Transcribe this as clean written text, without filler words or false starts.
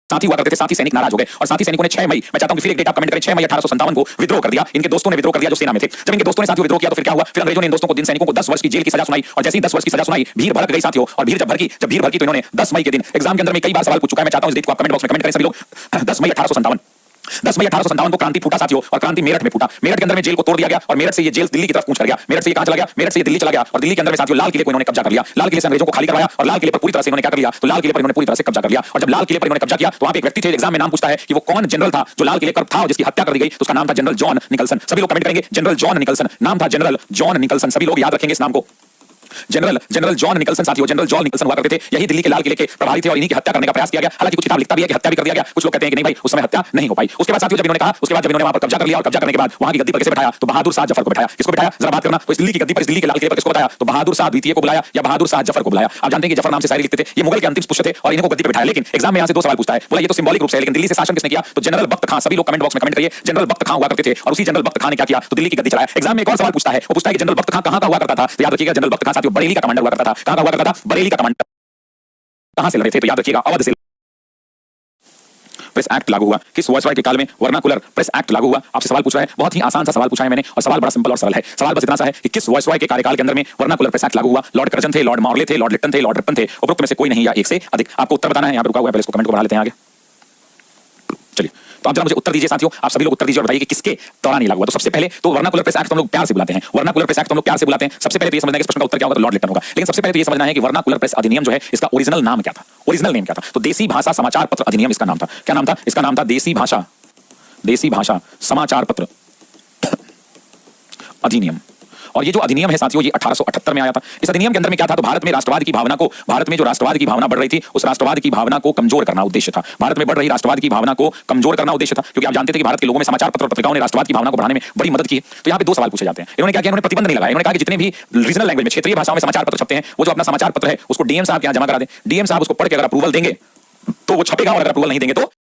साथी हुआ करते थे, साथी सैनिक नाराज हो गए और साथी सैनिकों ने 6 मई, मैं चाहता हूं कि फिर एक डेट आप कमेंट करें, 6 मई 1857 को विद्रोह कर दिया। इनके दोस्तों ने विद्रोह कर दिया जो सेना में थे। जब इनके दोस्तों ने साथियों विद्रोह किया तो फिर क्या हुआ? फिर अंग्रेजों ने इन दोस्तों को, इन सैनिकों को 10 वर्ष की जेल की सजा सुनाई और जैसे ही 10 वर्ष की सजा सुनाई, भीड़ भड़क गई साथियों। और भीड़ जब भीड़ भड़की तो इन्होंने 10 मई के दिन एग्जाम के अंदर में कई बार सवाल पूछ चुका है, मैं चाहता हूं इस डेट को आप कमेंट बॉक्स में कमेंट करें सभी लोग। 10 मई 1857 को क्रांति फूटा साथियों, और क्रांति मेरठ में फूटा। मेरठ के अंदर में जेल को तोड़ दिया गया और मेरठ से ये जेल दिल्ली की तरफ कूच कर गया। मेरठ से ये कहां चला गया? मेरठ से ये दिल्ली चला गया और दिल्ली के अंदर में साथियों लाल किले को इन्होंने कब्जा कर लिया। लाल किले से अंग्रेजों को खाली करवाया और लाल किले पर पूरी तरह से इन्होंने क्या कर लिया? तो लाल किले पर इन्होंने पूरी तरह से कब्जा कर लिया। और जब लाल किले पर इन्होंने कब्जा किया तो वहां पे एक व्यक्ति थे, एग्जाम में नाम पूछता है कि वो कौन जनरल था जो लाल किले पर था और जिसकी हत्या कर दी गई, तो उसका नाम था जनरल जॉन निकलसन। सभी लोग कमेंट करेंगे जनरल जॉन निकलसन, नाम था जनरल जॉन निकलसन। सभी लोग याद रखेंगे इस नाम को, जनरल जॉन निकलसन साथियों। जनरल जॉन निकलसन हुआ करते थे, यही दिल्ली के लाल किले के प्रभारी थे और इन्हीं की हत्या करने का प्रयास किया गया। हालांकि कुछ किताब लिखता भी है कि हत्या भी कर दिया गया, कुछ लोग कहते हैं कि नहीं भाई उस समय हत्या नहीं हो पाई। उसके बाद साथियों जब इन्होंने कहा, उसके बाद जब इन्होंने वहां पर कब्जा कर लिया और कब्जा करने के बाद वहां की गद्दी पर किसे बैठाया? तो बहादुर शाह जफर को बैठाया। किसको बैठाया? जरा बात करना। तो इस दिल्ली की गद्दी पर, इस दिल्ली के लाल किले पर किसको बैठाया? तो बहादुर शाह द्वितीय को बुलाया या बहादुर शाह जफर को बुलाया। आप जानते हैं कि जफर नाम से शायरी लिखते थे, ये मुगल के अंतिम पुष्य थे और इनको गद्दी पर बैठाया। लेकिन एग्जाम में यहां से दो सवाल पूछता है, बोला ये तो सिंबॉलिक रूप से, लेकिन दिल्ली से शासन किसने किया? तो जनरल बख्त खान। सभी लोग कमेंट बॉक्स में कमेंट करिए जनरल बख्त खान हुआ करते थे और उसी जनरल बख्त खान ने क्या किया? तो दिल्ली की गद्दी चलाया। एग्जाम में एक और सवाल पूछता है, वो पूछता है कि जनरल बख्त खान कहां का हुआ करता था? तो याद रखिएगा जनरल बख्त खान साथियों बरेली का कमांडर हुआ करता था। कहां का हुआ करता था? बरेली का कमांडर। कहां से लड़े थे? तो याद रखिएगा अवध से। प्रेस एक्ट लागू हुआ किस वायसराय के काल में? वर्नाकुलर प्रेस एक्ट लागू हुआ। आपसे सवाल पूछ रहा है, बहुत ही आसान सा सवाल पूछा है मैंने और सवाल बड़ा सिंपल और सरल है। सवाल बस इतना सा है कि किस वायसराय के कार्यकाल के अंदर में वर्नाकुलर प्रेस एक्ट लागू हुआ? लॉर्ड कर्जन थे, लॉर्ड मॉर्ले थे, लॉर्ड लिप्टन थे, लॉर्ड रिपन थे, उपरोक्त में से कोई नहीं या एक से अधिक। आपको उत्तर बताना है, यहां पर रुका हुआ है, पहले इसको कमेंट को बढ़ा लेते हैं आगे। चलिए तो आप जरा मुझे उत्तर दीजिए साथियों, आप सभी लोग उत्तर दीजिए और बताइए कि किसके दौरान ये लागू हुआ। तो सबसे पहले तो वर्नाकुलर प्रेस एक्ट हम लोग प्यार से बुलाते हैं, वर्नाकुलर प्रेस एक्ट हम लोग प्यार से बुलाते हैं। सबसे पहले तो ये समझना है कि इस प्रश्न का उत्तर क्या होगा? तो लॉर्ड लिप्टन होगा। लेकिन सबसे पहले तो ये समझना है कि वर्नाकुलर प्रेस अधिनियम जो है इसका ओरिजिनल नाम क्या था? ओरिजिनल नेम क्या था? तो देसी भाषा समाचार पत्र अधिनियम इसका नाम था। क्या नाम था? इसका नाम था देसी भाषा समाचार पत्र अधिनियम। और ये जो अधिनियम है साथियों ये 1878 में आया था। इस अधिनियम के अंदर में क्या था? तो भारत में राष्ट्रवाद की भावना को, भारत में जो राष्ट्रवाद की भावना बढ़ रही थी उस राष्ट्रवाद की भावना को कमजोर करना उद्देश्य था। भारत में बढ़ रही राष्ट्रवाद की भावना को कमजोर करना उद्देश्य था, क्योंकि आप जानते थे कि भारत के लोगों में समाचार पत्र और पत्रिकाओं ने राष्ट्रवाद की भावना को बढ़ाने में बड़ी मदद की। तो यहाँ पे दो सवाल पूछे जाते हैं। इन्होंने क्या किया? इन्होंने प्रतिबंध नहीं लगाया। इन्होंने कहा कि जितने भी रीजनल लैंग्वेज में, क्षेत्रीय भाषाओं में समाचार पत्र छपते हैं, वो जो अपना समाचार पत्र है उसको डीएम साहब के यहाँ जमा करा दें। डीएम साहब उसको पढ़ के अगर अप्रूवल देंगे तो वो छपेगा और अगर अप्रूवल नहीं देंगे तो